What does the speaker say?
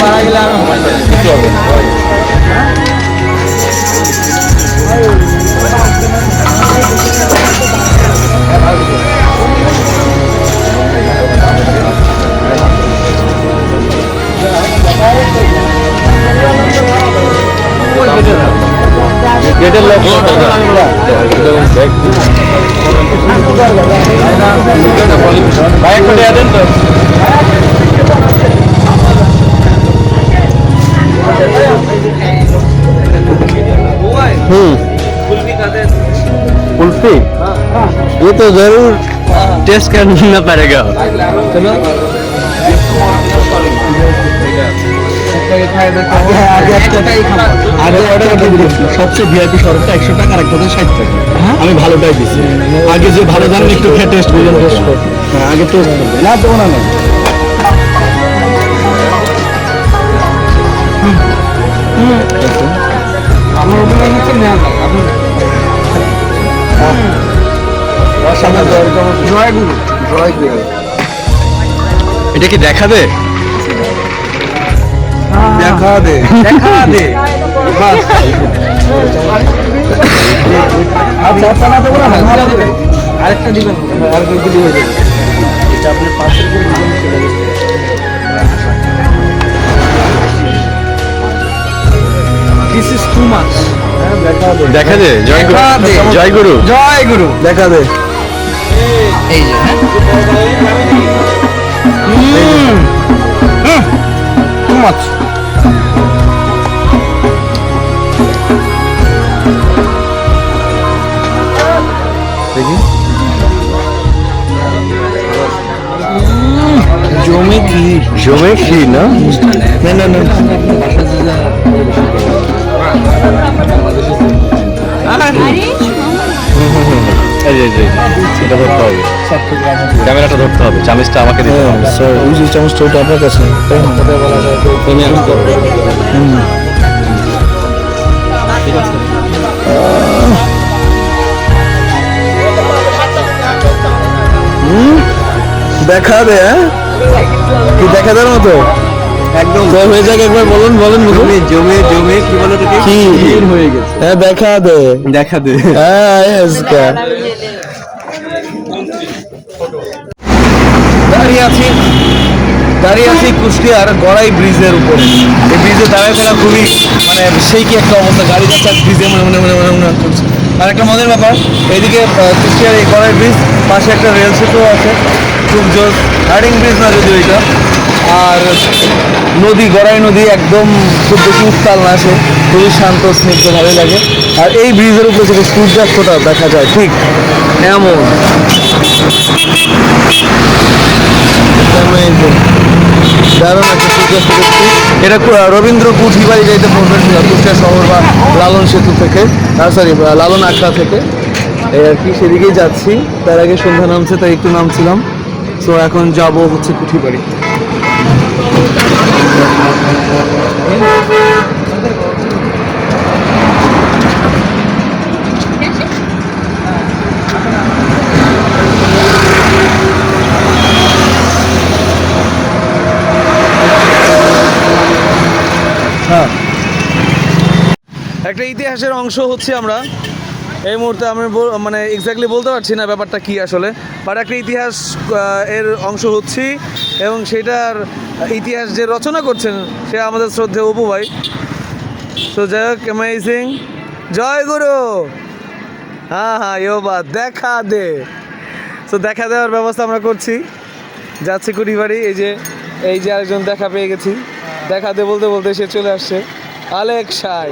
মারা গেলে গেটের লোক বাইক করে দেন তো कुल्फी ये तो जरूर टेस्ट करना पड़ेगा सबसे ভিআইপি শরবতটা 100 টাকা আর একটা 60 টাকা আমি ভালোটাই দিছি আগে যে ভালো জানেন একটু খেয়ে টেস্ট করবেন হ্যাঁ আগে টেস্ট করবেন না তো না আমার ওখানে নিচে নেওয়া যায় আপনি এটা কি দেখা দে দেখা দে দেখা দে আচ্ছা আচ্ছা না দেবো না আরেকটা দিবেন আরেকটা দিয়ে দেবেন এটা আপনি পাশের করে দিবেন দিস ইজ টু মাচ দেখা দে জয় গুরু জয় গুরু জয় গুরু দেখা দে এই যে টু মাচ দেখি জমে কি না না না ক্যামেরাটা ধরতে হবে চামচটা আমাকে দিতে হবে ওই যে চামচটা ওটা আপনার কাছে দেখা দে কি দেখা দেওয়ার মতো একদম হয়ে যাক একবার বলুন জমে জমে জমে কি বলে তোকে কি হয়ে গেছে হ্যাঁ দেখা দে হ্যাঁ দাঁড়িয়ে আছি কুষ্টিয়ার গড়াই ব্রিজের উপরে এই ব্রিজে দাঁড়ায় ফেলা খুবই মানে সেই কি একটা অবস্থা গাড়ি যাচ্ছে ব্রিজে মনে করছে আর একটা মজার ব্যাপার এইদিকে কুষ্টিয়ার এই গড়াই ব্রিজ পাশে একটা রেল সেতু আছে খুব জোস হার্ডিং ব্রিজ না যদিও এটা আর নদী গড়াই নদী একদম খুব বেশি উত্তাল না আসে খুবই শান্ত স্নিগ্ধ ভালোই লাগে আর এই ব্রিজের উপরে থেকে সূর্যাস্তটা দেখা যায় ঠিক এমন দারুণ একটা সূর্যাস্ত দেখছি এটা রবীন্দ্র কুঠিবাড়ি যাইতে পড়বে কুষ্টিয়া শহর বা লালন সেতু থেকে সরি লালন আখড়া থেকে এই আর কি সেদিকেই যাচ্ছি তার আগে সন্ধ্যা নামছে তাই একটু নামছিলাম তো এখন যাব হচ্ছে কুঠিবাড়ি হ্যাঁ একটা ইতিহাসের অংশ হচ্ছে আমরা এই মুহূর্তে আমি মানে এক্স্যাক্টলি বলতে পারছি না ব্যাপারটা কি আসলে বাট একটা ইতিহাস এর অংশ হচ্ছি এবং সেটার ইতিহাস যে রচনা করছেন সে আমাদের শ্রদ্ধেয় অপু ভাই তো যাই হোক অ্যামেজিং জয় গুরু হ্যাঁ ইয়োবা দেখা দে তো দেখা দেওয়ার ব্যবস্থা আমরা করছি যাচ্ছি কুঠিবাড়ি এই যে আরেকজন দেখা পেয়ে গেছি দেখা দে বলতে বলতে সে চলে আসছে আলেক সাই